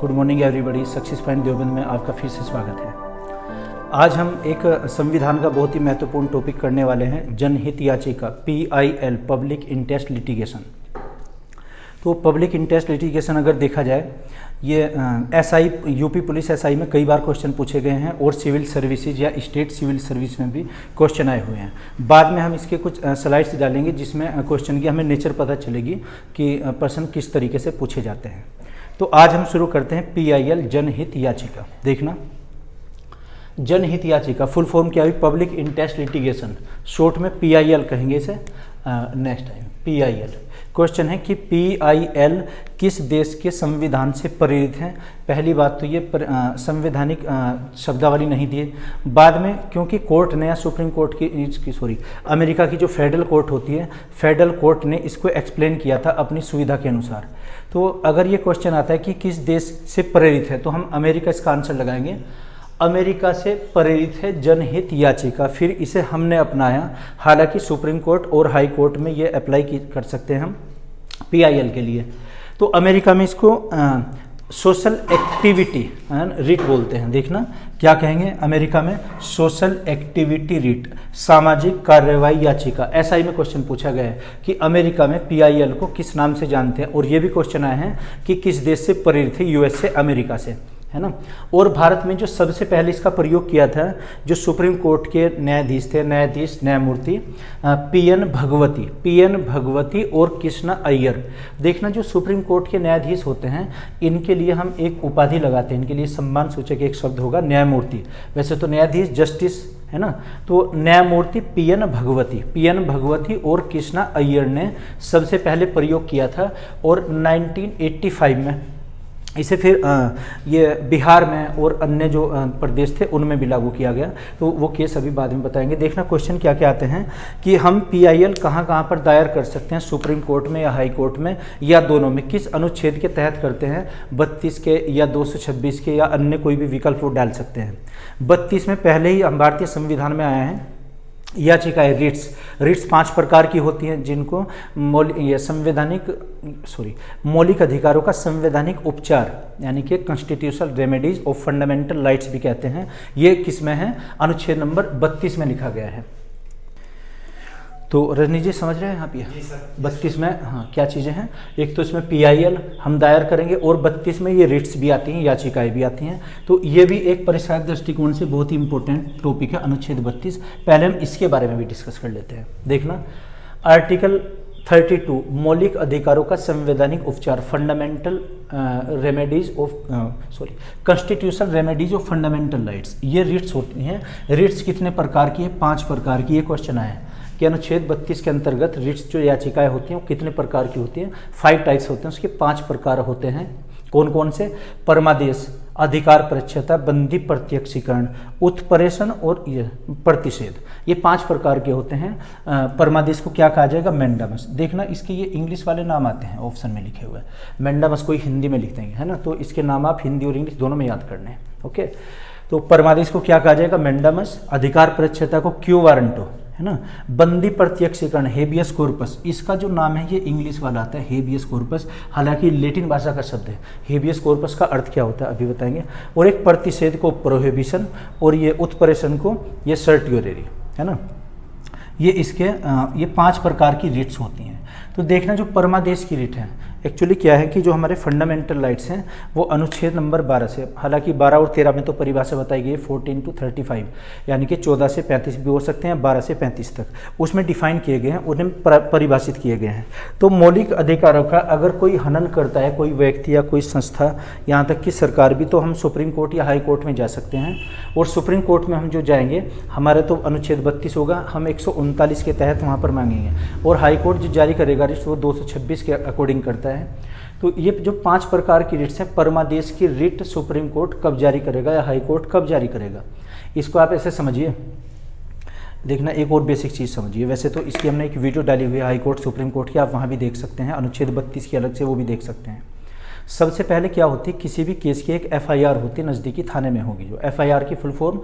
Good morning everybody. Success point Deoband में आपका फिर से स्वागत है। आज हम एक संविधान का बहुत ही महत्वपूर्ण टॉपिक करने वाले हैं, जनहित याचिका PIL, पब्लिक इंटरेस्ट लिटिगेशन। तो पब्लिक इंटरेस्ट लिटिगेशन अगर देखा जाए, ये SI यूपी पुलिस SI में कई बार क्वेश्चन पूछे गए हैं और सिविल सर्विसेज या स्टेट सिविल सर्विस में भी क्वेश्चन आए हुए हैं। बाद में हम इसके कुछ स्लाइड्स डालेंगे जिसमें क्वेश्चन की हमें नेचर पता चलेगी कि प्रश्न किस तरीके से पूछे जाते हैं। तो आज हम शुरू करते हैं PIL, जनहित याचिका। देखना, जनहित याचिका फुल फॉर्म क्या हुई? पब्लिक इंटरेस्ट लिटिगेशन, शॉर्ट में PIL कहेंगे इसे नेक्स्ट टाइम। PIL क्वेश्चन है कि PIL किस देश के संविधान से प्रेरित है। पहली बात तो ये संवैधानिक शब्दावली नहीं दी है। बाद में क्योंकि कोर्ट ने या सुप्रीम कोर्ट की अमेरिका की जो फेडरल कोर्ट होती है, फेडरल कोर्ट ने इसको एक्सप्लेन किया था अपनी सुविधा के अनुसार। तो अगर ये क्वेश्चन आता है कि किस देश से प्रेरित है, तो हम अमेरिका इसका आंसर लगाएंगे। अमेरिका से प्रेरित है जनहित याचिका, फिर इसे हमने अपनाया। हालांकि सुप्रीम कोर्ट और हाई कोर्ट में ये अप्लाई कर सकते हैं हम PIL के लिए। तो अमेरिका में इसको सोशल एक्टिविटी रिट बोलते हैं। देखना क्या कहेंगे अमेरिका में, सोशल एक्टिविटी रिट, सामाजिक कार्रवाई याचिका। SI में क्वेश्चन पूछा गया है कि अमेरिका में PIL को किस नाम से जानते हैं, और ये भी क्वेश्चन आए हैं कि किस देश से प्रेरित है, US से, अमेरिका से, है ना। और भारत में जो सबसे पहले इसका प्रयोग किया था, जो सुप्रीम कोर्ट के न्यायाधीश थे, न्यायमूर्ति PN भगवती और कृष्णा अय्यर। देखना, जो सुप्रीम कोर्ट के न्यायाधीश होते हैं, इनके लिए हम एक उपाधि लगाते हैं, इनके लिए सम्मान सूचक एक शब्द होगा न्यायमूर्ति। वैसे तो न्यायाधीश जस्टिस है ना, तो न्यायमूर्ति PN भगवती और कृष्णा अय्यर ने सबसे पहले प्रयोग किया था, और 1985 में इसे फिर ये बिहार में और अन्य जो प्रदेश थे उनमें भी लागू किया गया। तो वो केस अभी बाद में बताएंगे। देखना क्वेश्चन क्या क्या आते हैं कि हम PIL कहाँ कहाँ पर दायर कर सकते हैं, सुप्रीम कोर्ट में या हाई कोर्ट में या दोनों में, किस अनुच्छेद के तहत करते हैं, 32 के या 226 के या अन्य कोई भी विकल्प वो डाल सकते हैं। 32 में पहले ही हम भारतीय संविधान में आया है याचिकाएं, रिट्स 5 प्रकार की होती हैं, जिनको मौलिक अधिकारों का संवैधानिक उपचार यानी कि constitutional remedies of fundamental rights भी कहते हैं। ये किसमें है? अनुच्छेद नंबर 32 में लिखा गया है। तो रजनी जी समझ रहे हैं यहाँ पे 32 में हाँ क्या चीज़ें हैं? एक तो इसमें PIL हम दायर करेंगे, और 32 में ये रिट्स भी आती हैं, याचिकाएं भी आती हैं। तो ये भी एक परिसार दृष्टिकोण से बहुत ही इंपॉर्टेंट टॉपिक है, अनुच्छेद 32। पहले हम इसके बारे में भी डिस्कस कर लेते हैं। देखना, आर्टिकल 32 मौलिक अधिकारों का संवैधानिक उपचार, fundamental remedies of constitutional remedies of fundamental rights. ये रिट्स होती हैं। रिट्स कितने प्रकार की है? 5 प्रकार की। ये क्वेश्चन आया है कि अनुच्छेद 32 के अंतर्गत रिट्स जो याचिकाएं होती हैं वो कितने प्रकार की होती हैं? 5 टाइप्स होते हैं, उसके 5 प्रकार होते हैं। कौन कौन से? परमादेश, अधिकार परीक्षता, बंदी प्रत्यक्षीकरण, उत्प्रेषण और ये प्रतिषेध। ये 5 प्रकार के होते हैं। परमादेश को क्या कहा जाएगा? मैंडामस। देखना, इसके ये इंग्लिश वाले नाम आते हैं, ऑप्शन में लिखे हुए। मैंडामस कोई हिंदी में लिख देंगे, है ना, तो इसके नाम आप हिंदी और इंग्लिश दोनों में याद करने हैं। ओके, तो परमादेश को क्या कहा जाएगा? मैंडामस। अधिकार परीक्षता को क्यू वारंटो, है ना। बंदी प्रत्यक्षीकरण, हेबियस कॉर्पस। इसका जो नाम है ये इंग्लिश वाला आता है, हेबियस कॉर्पस, हालांकि लेटिन भाषा का शब्द है। हेबियस कॉर्पस का अर्थ क्या होता है अभी बताएंगे। और एक प्रतिषेध को प्रोहिबिशन, और ये उत्प्रेषण को ये सर्टियोरेरी, है ना। ये इसके ये 5 प्रकार की रिट्स होती हैं। तो देखना, जो परमादेश की रिट है एक्चुअली क्या है कि जो हमारे फंडामेंटल राइट्स हैं वो अनुच्छेद नंबर 12 से, हालांकि 12 और 13 में तो परिभाषा बताई गई है 14 to 35, यानी कि 14 से 35 भी हो सकते हैं, 12 से 35 तक उसमें डिफाइन किए गए हैं, उन्हें परिभाषित किए गए हैं। तो मौलिक अधिकारों का अगर कोई हनन करता है, कोई व्यक्ति या कोई संस्था, यहाँ तक कि सरकार भी, तो हम सुप्रीम कोर्ट या हाई कोर्ट में जा सकते हैं। और सुप्रीम कोर्ट में हम जो जाएंगे, हमारा तो अनुच्छेद 32 होगा, हम 139 के तहत वहाँ पर मांगेंगे, और हाई कोर्ट जो जारी करेगा रिट्स वो 226 के अकॉर्डिंग करता है। तो ये जो 5 प्रकार की रिट्स हैं, परमादेश की रिट सुप्रीम कोर्ट कब जारी करेगा या हाई कोर्ट कब जारी करेगा, इसको आप ऐसे समझिए। देखना, एक और बेसिक चीज़ समझिए। वैसे तो इसकी हमने एक वीडियो डाली हुई है हाई कोर्ट सुप्रीम कोर्ट की, आप वहाँ भी देख सकते हैं। अनुच्छेद 32 की अलग से वो भी देख सकते हैं। सबसे पहले क्या होती है, किसी भी केस की एक एफआईआर होती है, नज़दीकी थाने में होगी। जो एफआईआर की full form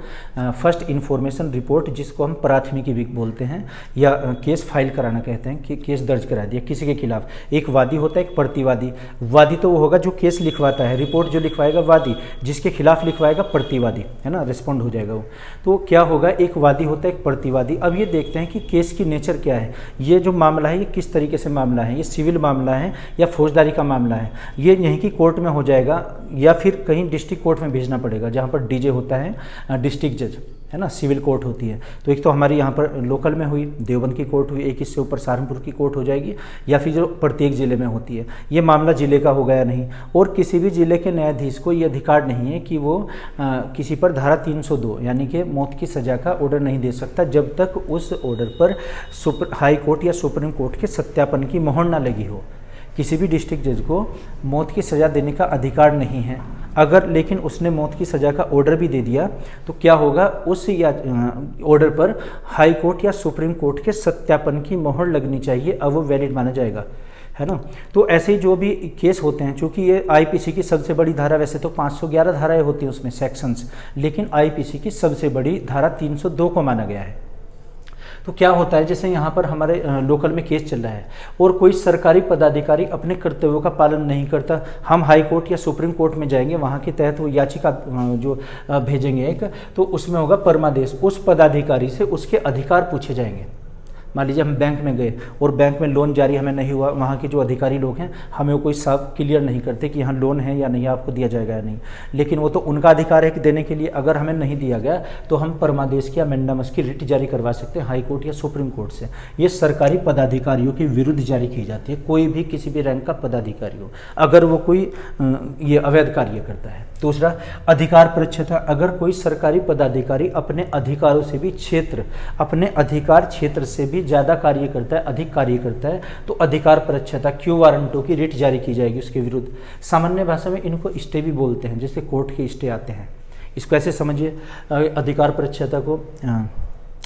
first information report, जिसको हम प्राथमिकी भी बोलते हैं, या केस फाइल कराना कहते हैं, कि केस दर्ज करा दिया किसी के खिलाफ। एक वादी होता है, एक प्रतिवादी। वादी तो वो होगा जो केस लिखवाता है, रिपोर्ट जो लिखवाएगा वादी, जिसके खिलाफ लिखवाएगा प्रतिवादी, है ना, रिस्पॉन्ड हो जाएगा वो। तो क्या होगा, एक वादी होता है, एक प्रतिवादी। अब ये देखते हैं कि केस की नेचर क्या है, ये जो मामला है ये किस तरीके से मामला है, ये सिविल मामला है या फौजदारी का मामला है। ये यहीं की कोर्ट में हो जाएगा या फिर कहीं डिस्ट्रिक्ट कोर्ट में भेजना पड़ेगा, जहाँ पर डीजे होता है, डिस्ट्रिक्ट जज, है ना, सिविल कोर्ट होती है। तो एक तो हमारी यहाँ पर लोकल में हुई, देवबंद की कोर्ट हुई, एक इससे ऊपर सहारनपुर की कोर्ट हो जाएगी, या फिर जो प्रत्येक ज़िले में होती है। ये मामला ज़िले का हो गया नहीं, और किसी भी ज़िले के न्यायाधीश को ये अधिकार नहीं है कि वो किसी पर धारा 302 यानी कि मौत की सज़ा का ऑर्डर नहीं दे सकता, जब तक उस ऑर्डर पर हाई कोर्ट या सुप्रीम कोर्ट के सत्यापन की मोहर ना लगी हो। किसी भी डिस्ट्रिक्ट जज को मौत की सज़ा देने का अधिकार नहीं है। अगर लेकिन उसने मौत की सज़ा का ऑर्डर भी दे दिया तो क्या होगा, उस या ऑर्डर पर हाई कोर्ट या सुप्रीम कोर्ट के सत्यापन की मोहर लगनी चाहिए, अब वो वैलिड माना जाएगा, है ना। तो ऐसे जो भी केस होते हैं, चूँकि ये आईपीसी की सबसे बड़ी धारा, वैसे तो 511 धाराएँ होती हैं उसमें सेक्शंस, लेकिन आईपीसी की सबसे बड़ी धारा 302 को माना गया है। तो क्या होता है, जैसे यहाँ पर हमारे लोकल में केस चल रहा है और कोई सरकारी पदाधिकारी अपने कर्तव्यों का पालन नहीं करता, हम हाई कोर्ट या सुप्रीम कोर्ट में जाएंगे, वहाँ के तहत वो याचिका जो भेजेंगे एक, तो उसमें होगा परमादेश। उस पदाधिकारी से उसके अधिकार पूछे जाएंगे। मान लीजिए हम बैंक में गए और बैंक में लोन जारी हमें नहीं हुआ, वहाँ के जो अधिकारी लोग हैं हमें वो कोई साफ क्लियर नहीं करते कि यहाँ लोन है या नहीं, आपको दिया जाएगा या नहीं, लेकिन वो तो उनका अधिकार है कि देने के लिए। अगर हमें नहीं दिया गया तो हम परमादेश की या मेंडामस की रिट जारी करवा सकते हैं हाई कोर्ट या सुप्रीम कोर्ट से। ये सरकारी पदाधिकारियों के विरुद्ध जारी की जाती है, कोई भी किसी भी रैंक का पदाधिकारी हो, अगर वो कोई ये अवैध कार्य करता है। दूसरा, अधिकार पृच्छता। अगर कोई सरकारी पदाधिकारी अपने अधिकारों से भी अपने अधिकार क्षेत्र से भी ज़्यादा कार्य करता है, अधिक कार्य करता है, तो अधिकार पृच्छता, क्यू वारंटों की रिट जारी की जाएगी उसके विरुद्ध। सामान्य भाषा में इनको स्टे भी बोलते हैं, जैसे कोर्ट के स्टे आते हैं। इसको ऐसे समझिए, अधिकार पृच्छता को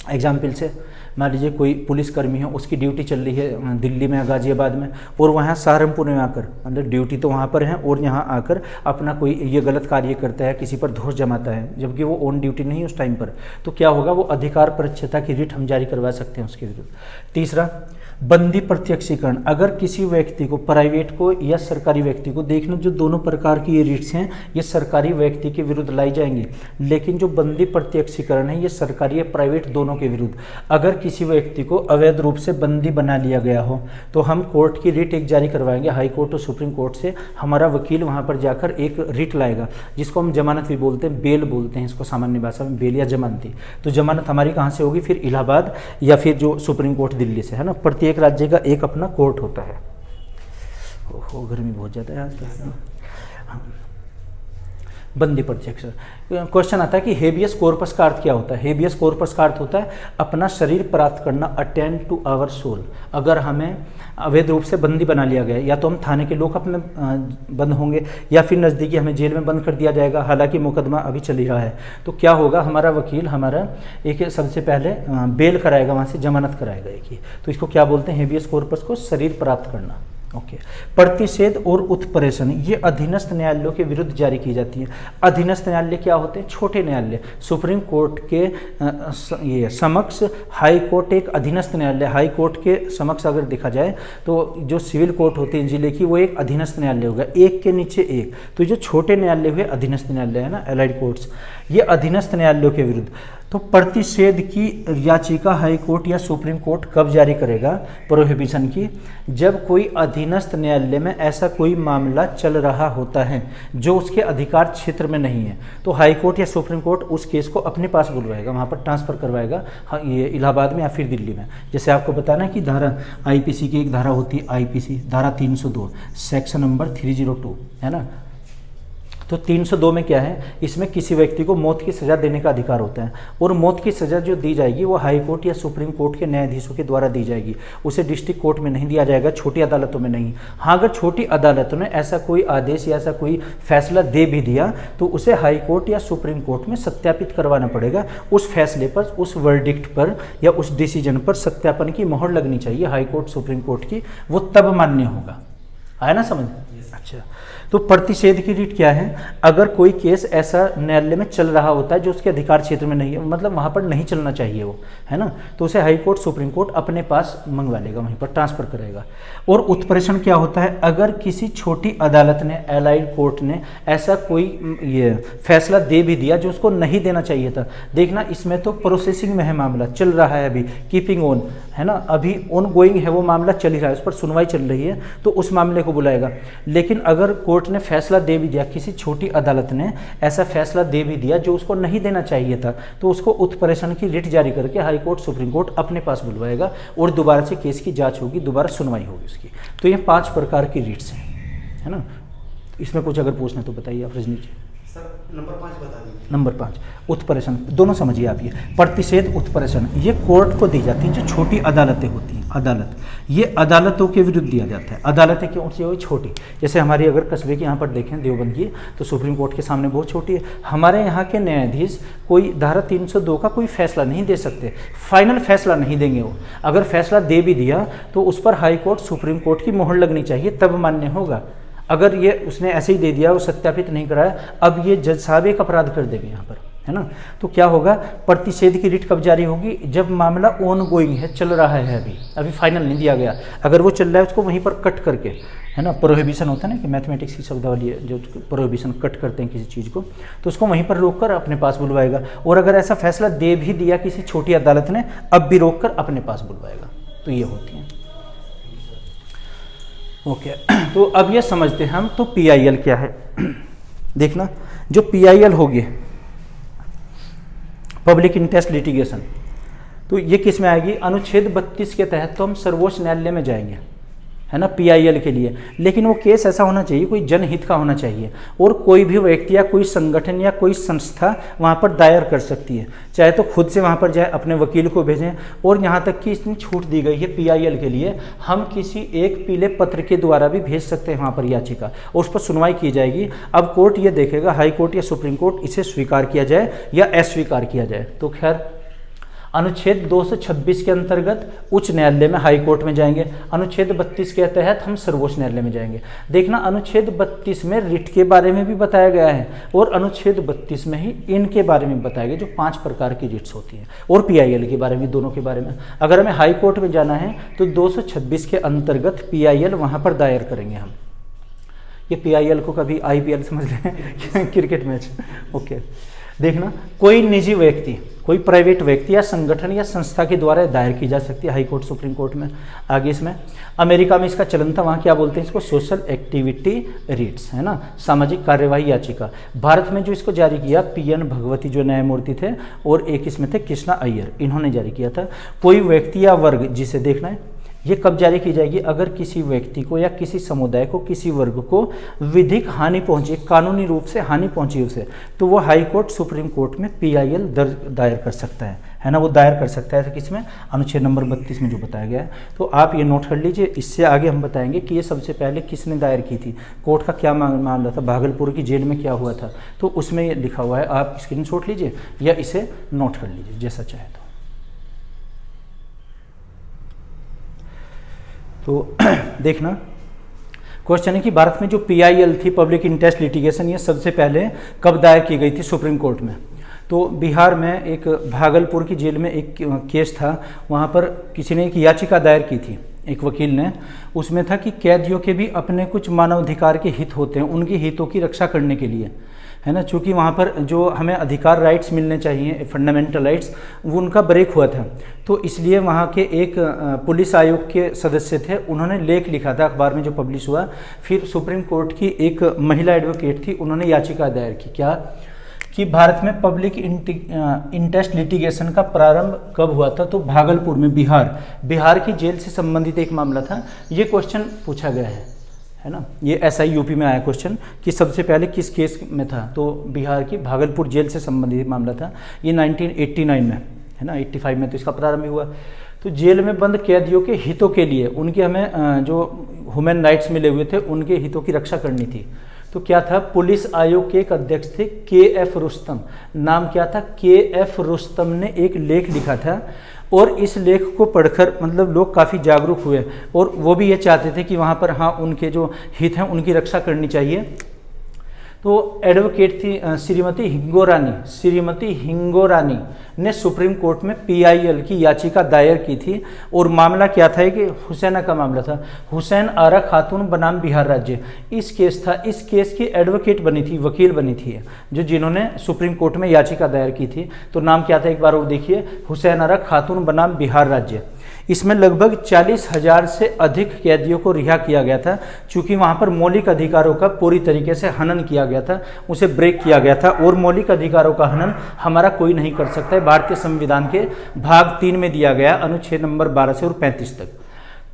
एग्जाम्पल से, मान लीजिए कोई पुलिसकर्मी है, उसकी ड्यूटी चल रही है दिल्ली में, गाजियाबाद में, और वहाँ सहारनपुर में आकर, मतलब ड्यूटी तो वहाँ पर है, और यहाँ आकर अपना कोई ये गलत कार्य करता है, किसी पर दोष जमाता है, जबकि वो ऑन ड्यूटी नहीं है उस टाइम पर, तो क्या होगा, वो अधिकार पृच्छता की रिट हम जारी करवा सकते हैं उसके विरुद्ध। तीसरा, बंदी प्रत्यक्षीकरण। अगर किसी व्यक्ति को, प्राइवेट को या सरकारी व्यक्ति को, देखना जो दोनों प्रकार की ये रिट्स हैं ये सरकारी व्यक्ति के विरुद्ध लाई जाएंगी, लेकिन जो बंदी प्रत्यक्षीकरण है ये सरकारी या प्राइवेट दोनों के विरुद्ध। अगर किसी व्यक्ति को अवैध रूप से बंदी बना लिया गया हो तो हम कोर्ट की रिट एक जारी करवाएंगे, हाई कोर्ट और सुप्रीम कोर्ट से। हमारा वकील वहाँ पर जाकर एक रिट लाएगा, जिसको हम जमानत भी बोलते हैं, बेल बोलते हैं इसको सामान्य भाषा में, बेल या जमानती। तो जमानत हमारी कहाँ से होगी, फिर इलाहाबाद या फिर जो सुप्रीम कोर्ट दिल्ली से, है ना। प्रत्येक राज्य का एक अपना कोर्ट होता है। ओहो, गर्मी बहुत ज़्यादा है आज तो। बंदी प्रत्यक्ष क्वेश्चन आता है कि हेबियस कॉर्पस का अर्थ क्या होता है। हेबियस कॉर्पस का अर्थ होता है अपना शरीर प्राप्त करना, अटेंड टू आवर सोल। अगर हमें अवैध रूप से बंदी बना लिया गया, या तो हम थाने के लोकअप में बंद होंगे या फिर नज़दीकी हमें जेल में बंद कर दिया जाएगा, हालांकि मुकदमा अभी चल ही रहा है, तो क्या होगा, हमारा वकील हमारा एक सबसे पहले बेल कराएगा, वहाँ से जमानत कराएगा एक ही। तो इसको क्या बोलते हैं, हेबियस कॉर्पस को शरीर प्राप्त करना। ओके। प्रतिषेध और उत्प्रेषण, ये अधीनस्थ न्यायालयों के विरुद्ध जारी की जाती है। अधीनस्थ न्यायालय क्या होते हैं, छोटे न्यायालय। सुप्रीम कोर्ट के ये समक्ष हाई कोर्ट एक अधीनस्थ न्यायालय, हाई कोर्ट के समक्ष अगर देखा जाए तो जो सिविल कोर्ट होती है जिले की, वो एक अधीनस्थ न्यायालय होगा, एक के नीचे एक। तो जो छोटे न्यायालय हुए अधीनस्थ न्यायालय है ना, एलाइड कोर्ट्स, ये अधीनस्थ न्यायालयों के विरुद्ध। तो प्रतिषेध की याचिका हाई कोर्ट या सुप्रीम कोर्ट कब जारी करेगा, प्रोहिबिशन की, जब कोई अधीनस्थ न्यायालय में ऐसा कोई मामला चल रहा होता है जो उसके अधिकार क्षेत्र में नहीं है, तो हाई कोर्ट या सुप्रीम कोर्ट उस केस को अपने पास बुलवाएगा, वहाँ पर ट्रांसफ़र करवाएगा, हाँ, ये इलाहाबाद में या फिर दिल्ली में। जैसे आपको बताना कि धारा आईपीसी की एक धारा होती है, आईपीसी धारा 302 सेक्शन नंबर 302, है ना। तो 302 में क्या है, इसमें किसी व्यक्ति को मौत की सज़ा देने का अधिकार होता है, और मौत की सज़ा जो दी जाएगी वो हाई कोर्ट या सुप्रीम कोर्ट के न्यायाधीशों के द्वारा दी जाएगी, उसे डिस्ट्रिक्ट कोर्ट में नहीं दिया जाएगा, छोटी अदालतों में नहीं। हाँ, अगर छोटी अदालतों ने ऐसा कोई आदेश या ऐसा कोई फैसला दे भी दिया तो उसे हाई कोर्ट या सुप्रीम कोर्ट में सत्यापित करवाना पड़ेगा। उस फैसले पर, उस वर्डिक्ट पर या उस डिसीजन पर सत्यापन की मोहर लगनी चाहिए हाई कोर्ट सुप्रीम कोर्ट की, वो तब मान्य होगा। आया ना समझ। अच्छा, तो प्रतिषेध की रीट क्या है? अगर कोई केस ऐसा न्यायालय में चल रहा होता है जो उसके अधिकार क्षेत्र में नहीं है, मतलब वहाँ पर नहीं चलना चाहिए वो, है ना, तो उसे हाई कोर्ट सुप्रीम कोर्ट अपने पास मंगवा लेगा, वहीं पर ट्रांसफ़र करेगा। और उत्प्रेषण क्या होता है? अगर किसी छोटी अदालत ने, एलाइड कोर्ट ने ऐसा कोई ये फैसला दे भी दिया जो उसको नहीं देना चाहिए था। देखना, इसमें तो प्रोसेसिंग में है, मामला चल रहा है अभी, कीपिंग ऑन, है ना, अभी ऑन गोइंग है, वो मामला चल ही रहा है, उस पर सुनवाई चल रही है, तो उस मामले को बुलाएगा। लेकिन अगर कोर्ट ने फैसला दे भी दिया, किसी छोटी अदालत ने ऐसा फैसला दे भी दिया जो उसको नहीं देना चाहिए था, तो उसको उत्प्रेषण की रिट जारी करके हाई कोर्ट सुप्रीम कोर्ट अपने पास बुलवाएगा और दोबारा से केस की जांच होगी, दोबारा सुनवाई होगी उसकी। तो ये 5 प्रकार की रिट्स हैं, है ना। इसमें कुछ अगर पूछना तो बताइए आप रजनी जी। सर नंबर 5 बता दीजिए। नंबर 5 उत्प्रेषण, दोनों समझिए आप। ये प्रतिषेध उत्प्रेषण ये कोर्ट को दी जाती हैं, जो छोटी अदालतें होती हैं, अदालत, ये अदालतों के विरुद्ध दिया जाता है। अदालतें क्यों सी हुई? छोटी। जैसे हमारी अगर कस्बे की यहाँ पर देखें देवबंद की, तो सुप्रीम कोर्ट के सामने बहुत छोटी है। हमारे यहाँ के न्यायाधीश कोई धारा 302 का कोई फैसला नहीं दे सकते, फाइनल फैसला नहीं देंगे वो। अगर फैसला दे भी दिया तो उस पर हाई कोर्ट सुप्रीम कोर्ट की मोहर लगनी चाहिए, तब मान्य होगा। अगर ये उसने ऐसे ही दे दिया, वो सत्यापित नहीं कराया, अब ये जज साहब एक अपराध कर देंगे यहाँ पर, है ना। तो क्या होगा? प्रतिषेध की रिट कब जारी होगी? जब मामला ऑन गोइंग है, चल रहा है, अभी फाइनल नहीं दिया गया। अगर वो चल रहा है उसको वहीं पर कट करके, है ना, प्रोहिबिशन होता है ना कि मैथमेटिक्स की शब्दावली है, जो प्रोहिबिशन कट करते हैं किसी चीज़ को, तो उसको वहीं पर रोक कर अपने पास बुलवाएगा। और अगर ऐसा फैसला दे भी दिया किसी छोटी अदालत ने, अब भी रोक कर अपने पास बुलवाएगा। तो ये होती हैं। ओके तो अब ये समझते हैं हम, तो PIL क्या है। देखना, जो PIL होगी, पब्लिक इंटरेस्ट लिटिगेशन, तो ये किस में आएगी? अनुच्छेद 32 के तहत तो हम सर्वोच्च न्यायालय में जाएंगे, है ना, PIL के लिए। लेकिन वो केस ऐसा होना चाहिए, कोई जनहित का होना चाहिए, और कोई भी व्यक्ति या कोई संगठन या कोई संस्था वहाँ पर दायर कर सकती है, चाहे तो खुद से वहाँ पर जाए, अपने वकील को भेजें। और यहाँ तक कि इतनी छूट दी गई है PIL के लिए, हम किसी एक पीले पत्र के द्वारा भी भेज सकते हैं वहाँ पर याचिका, और उस पर सुनवाई की जाएगी। अब कोर्ट ये देखेगा, हाई कोर्ट या सुप्रीम कोर्ट, इसे स्वीकार किया जाए या अस्वीकार किया जाए। तो खैर अनुच्छेद 226 के अंतर्गत उच्च न्यायालय में, हाई कोर्ट में जाएंगे। अनुच्छेद 32 के तहत हम सर्वोच्च न्यायालय में जाएंगे। देखना, अनुच्छेद 32 में रिट के बारे में भी बताया गया है, और अनुच्छेद 32 में ही इनके बारे में बताया गया, जो 5 प्रकार की रिट्स होती हैं, और PIL के बारे में, दोनों के बारे में। अगर हमें हाई कोर्ट में जाना है तो 226 के अंतर्गत PIL वहाँ पर दायर करेंगे हम। ये PIL को कभी IPL समझ लें, क्रिकेट मैच। ओके, देखना, कोई निजी व्यक्ति, कोई प्राइवेट व्यक्ति या संगठन या संस्था के द्वारा दायर की जा सकती है हाई कोर्ट सुप्रीम कोर्ट में। आगे इसमें अमेरिका में इसका चलन था, वहाँ क्या बोलते हैं इसको? सोशल एक्टिविटी रिट्स, है ना, सामाजिक कार्यवाही याचिका। भारत में जो इसको जारी किया PN भगवती जो न्यायमूर्ति थे, और एक इसमें थे कृष्णा अय्यर, इन्होंने जारी किया था। कोई व्यक्ति या वर्ग, जिसे देखना है ये कब जारी की जाएगी? अगर किसी व्यक्ति को या किसी समुदाय को, किसी वर्ग को विधिक हानि पहुंची, कानूनी रूप से हानि पहुंची उसे, तो वो हाई कोर्ट सुप्रीम कोर्ट में PIL दायर कर सकता है ना, वो दायर कर सकता है। किसमें? अनुच्छेद नंबर 32 में जो बताया गया है। तो आप ये नोट कर लीजिए, इससे आगे हम बताएंगे कि ये सबसे पहले किसने दायर की थी, कोर्ट का क्या मामला था, भागलपुर की जेल में क्या हुआ था, तो उसमें ये लिखा हुआ है। आप स्क्रीनशॉट लीजिए या इसे नोट कर लीजिए, जैसा चाहे। तो देखना, क्वेश्चन है कि भारत में जो PIL थी, पब्लिक इंटरेस्ट लिटिगेशन, ये सबसे पहले कब दायर की गई थी सुप्रीम कोर्ट में? तो बिहार में एक भागलपुर की जेल में एक केस था, वहाँ पर किसी ने एक याचिका दायर की थी, एक वकील ने। उसमें था कि कैदियों के भी अपने कुछ मानवाधिकार के हित होते हैं, उनके हितों की रक्षा करने के लिए, है ना, चूँकि वहाँ पर जो हमें अधिकार, राइट्स मिलने चाहिए, फंडामेंटल राइट्स, वो उनका ब्रेक हुआ था। तो इसलिए वहाँ के एक पुलिस आयोग के सदस्य थे, उन्होंने लेख लिखा था अखबार में जो पब्लिश हुआ। फिर सुप्रीम कोर्ट की एक महिला एडवोकेट थी, उन्होंने याचिका दायर की, क्या कि भारत में पब्लिक इंटरेस्ट लिटिगेशन का प्रारंभ कब हुआ था? तो भागलपुर में, बिहार की जेल से संबंधित एक मामला था। ये क्वेश्चन पूछा गया है ना, ये SI UP में आया क्वेश्चन कि सबसे पहले किस केस में था, तो बिहार की भागलपुर जेल से संबंधित मामला था। ये 1989 में, है ना, 85 में तो इसका प्रारंभ हुआ। तो जेल में बंद कैदियों के हितों के लिए, उनके हमें जो ह्यूमन राइट्स मिले हुए थे, उनके हितों की रक्षा करनी थी। तो क्या था? पुलिस आयोग के एक अध्यक्ष थे KF रुस्तम, नाम क्या था? KF रुस्तम ने एक लेख लिखा था, और इस लेख को पढ़कर मतलब लोग काफ़ी जागरूक हुए और वो भी ये चाहते थे कि वहाँ पर हाँ उनके जो हित हैं उनकी रक्षा करनी चाहिए। तो एडवोकेट थी श्रीमती हिंगोरानी ने सुप्रीम कोर्ट में PIL की याचिका दायर की थी और मामला क्या था कि हुसैना का मामला था। हुसैन आरा खातून बनाम बिहार राज्य इस केस था। इस केस की एडवोकेट बनी थी, वकील बनी थी जो जिन्होंने सुप्रीम कोर्ट में याचिका दायर की थी। तो नाम क्या था एक बार और देखिए, हुसैन आरा खातून बनाम बिहार राज्य। इसमें लगभग 40,000 से अधिक कैदियों को रिहा किया गया था, चूंकि वहां पर मौलिक अधिकारों का पूरी तरीके से हनन किया गया था, उसे ब्रेक किया गया था। और मौलिक अधिकारों का हनन हमारा कोई नहीं कर सकता है, भारतीय संविधान के भाग 3 में दिया गया, अनुच्छेद नंबर 12 से और 35 तक।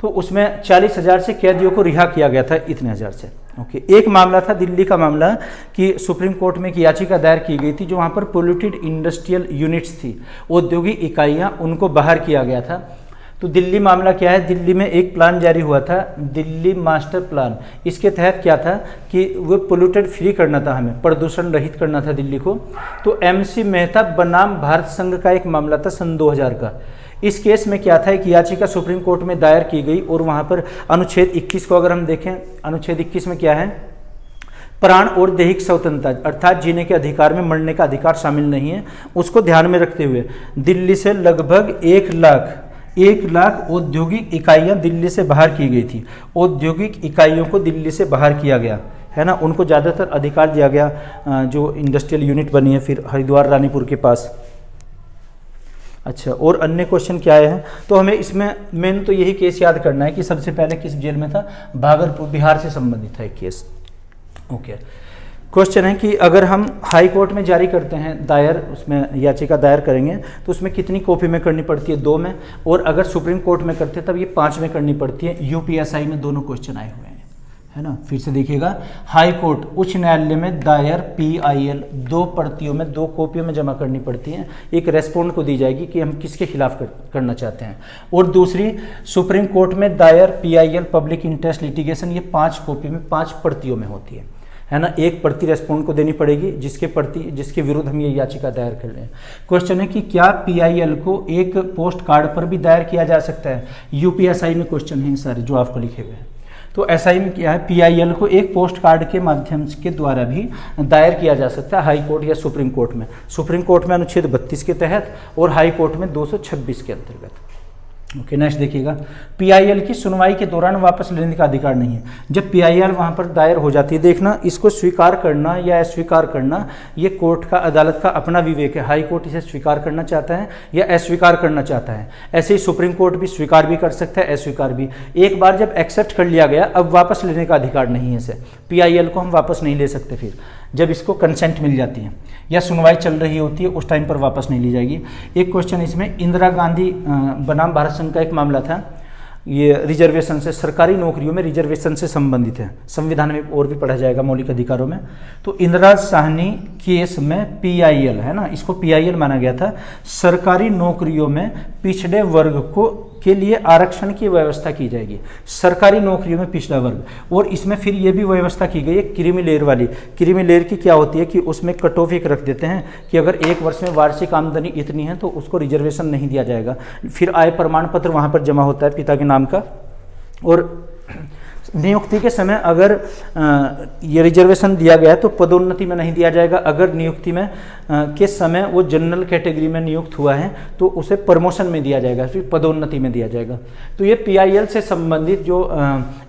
तो उसमें 40,000 से कैदियों को रिहा किया गया था, इतने हजार से। ओके, एक मामला था दिल्ली का मामला कि सुप्रीम कोर्ट में एक याचिका दायर की गई थी जो वहाँ पर पोल्यूटेड इंडस्ट्रियल यूनिट्स थी, औद्योगिक इकाइयाँ, उनको बाहर किया गया था। तो दिल्ली मामला क्या है, दिल्ली में एक प्लान जारी हुआ था, दिल्ली मास्टर प्लान। इसके तहत क्या था कि वो पोल्यूटेड फ्री करना था, हमें प्रदूषण रहित करना था दिल्ली को। तो MC मेहता बनाम भारत संघ का एक मामला था सन 2000 का। इस केस में क्या था, एक याचिका सुप्रीम कोर्ट में दायर की गई और वहाँ पर अनुच्छेद 21 को अगर हम देखें, अनुच्छेद 21 में क्या है, प्राण और दैहिक स्वतंत्रता अर्थात जीने के अधिकार में मरने का अधिकार शामिल नहीं है, उसको ध्यान में रखते हुए दिल्ली से लगभग 1 लाख औद्योगिक इकाइयां दिल्ली से बाहर की गई थी। औद्योगिक इकाइयों को दिल्ली से बाहर किया गया है ना, उनको ज़्यादातर अधिकार दिया गया जो इंडस्ट्रियल यूनिट बनी है फिर हरिद्वार रानीपुर के पास। अच्छा, और अन्य क्वेश्चन क्या आए हैं, तो हमें इसमें मेन तो यही केस याद करना है कि सबसे पहले किस जेल में था, भागलपुर, बिहार से संबंधित था एक केस। ओके, क्वेश्चन है कि अगर हम हाई कोर्ट में जारी करते हैं दायर, उसमें याचिका दायर करेंगे तो उसमें कितनी कॉपी में करनी पड़ती है, 2 में, और अगर सुप्रीम कोर्ट में करते हैं तब ये 5 में करनी पड़ती है। UPSI में दोनों क्वेश्चन आए हुए हैं, है ना। फिर से देखिएगा, हाई कोर्ट उच्च न्यायालय में दायर PIL 2 प्रतियों में 2 कॉपियों में जमा करनी पड़ती है। एक रेस्पोंड को दी जाएगी कि हम किसके खिलाफ करना चाहते हैं, और दूसरी सुप्रीम कोर्ट में दायर PIL पब्लिक इंटरेस्ट लिटिगेशन, ये 5 कॉपी में 5 प्रतियों में होती है ना। एक प्रति रेस्पोंड को देनी पड़ेगी जिसके विरुद्ध हम ये याचिका दायर कर रहे हैं। क्वेश्चन है कि क्या PIL को एक पोस्ट कार्ड पर भी दायर किया जा सकता है। UPSI में क्वेश्चन है सारे जो आपको लिखे हुए हैं। तो SI में क्या है, PIL को एक पोस्ट कार्ड के माध्यम के द्वारा भी दायर किया जा सकता है हाई कोर्ट या सुप्रीम कोर्ट में। सुप्रीम कोर्ट में अनुच्छेद 32 के तहत और हाई कोर्ट में 226 के अंतर्गत। ओके, नेक्स्ट देखिएगा, PIL की सुनवाई के दौरान वापस लेने का अधिकार नहीं है। जब PIL वहाँ पर दायर हो जाती है, देखना इसको स्वीकार करना या अस्वीकार करना ये कोर्ट का, अदालत का अपना विवेक है। हाई कोर्ट इसे स्वीकार करना चाहता है या अस्वीकार करना चाहता है। ऐसे ही सुप्रीम कोर्ट भी स्वीकार भी कर सकता है, अस्वीकार भी। एक बार जब एक्सेप्ट कर लिया गया, अब वापस लेने का अधिकार नहीं है इसे। PIL को हम वापस नहीं ले सकते फिर जब इसको कंसेंट मिल जाती है या सुनवाई चल रही होती है, उस टाइम पर वापस नहीं ली जाएगी। एक क्वेश्चन इसमें, इंदिरा गांधी बनाम भारत संघ का एक मामला था, ये रिजर्वेशन से, सरकारी नौकरियों में रिजर्वेशन से संबंधित है। संविधान में और भी पढ़ा जाएगा मौलिक अधिकारों में। तो इंदिरा साहनी केस में PIL है ना, इसको PIL माना गया था। सरकारी नौकरियों में पिछड़े वर्ग को के लिए आरक्षण की व्यवस्था की जाएगी। सरकारी नौकरियों में पिछड़ा वर्ग, और इसमें फिर ये भी व्यवस्था की गई है क्रीमी लेयर वाली। क्रीमी लेयर की क्या होती है कि उसमें कट ऑफ एक रख देते हैं कि अगर 1 वर्ष में वार्षिक आमदनी इतनी है तो उसको रिजर्वेशन नहीं दिया जाएगा। फिर आय प्रमाण पत्र वहाँ पर जमा होता है पिता के नाम का, और नियुक्ति के समय अगर ये रिजर्वेशन दिया गया है तो पदोन्नति में नहीं दिया जाएगा। अगर नियुक्ति में के समय वो जनरल कैटेगरी में नियुक्त हुआ है तो उसे प्रमोशन में दिया जाएगा, फिर पदोन्नति में दिया जाएगा। तो ये PIL से संबंधित जो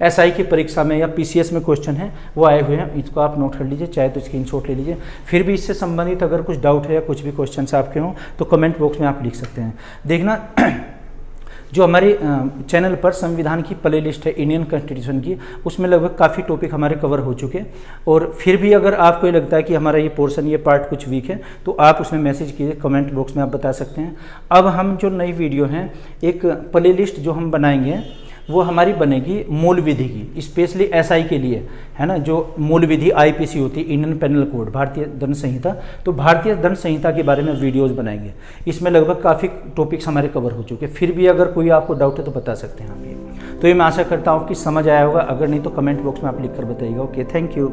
SI की परीक्षा में या PCS में क्वेश्चन है वो आए हुए हैं, इसको आप नोट कर लीजिए, चाहे तो स्क्रीनशॉट ले लीजिए। फिर भी इससे संबंधित अगर कुछ डाउट है या कुछ भी क्वेश्चन आपके हों तो कमेंट बॉक्स में आप लिख सकते हैं। देखना जो हमारे चैनल पर संविधान की प्ले लिस्ट है इंडियन कॉन्स्टिट्यूशन की, उसमें लगभग काफ़ी टॉपिक हमारे कवर हो चुके हैं। और फिर भी अगर आपको ये लगता है कि हमारा ये पोर्शन, ये पार्ट कुछ वीक है, तो आप उसमें मैसेज कीजिए, कमेंट बॉक्स में आप बता सकते हैं। अब हम जो नई वीडियो हैं, एक प्ले लिस्ट जो हम बनाएंगे वो हमारी बनेगी मूल विधि की, स्पेशली SI के लिए, है ना। जो मूल विधि IPC होती है, इंडियन पेनल कोड, भारतीय दंड संहिता, तो भारतीय दंड संहिता के बारे में वीडियोस बनाएंगे। इसमें लगभग काफ़ी टॉपिक्स हमारे कवर हो चुके हैं। फिर भी अगर कोई आपको डाउट है तो बता सकते हैं आप ये। तो ये मैं आशा करता हूँ कि समझ आया होगा, अगर नहीं तो कमेंट बॉक्स में आप लिख कर बताइएगा। Okay, thank you.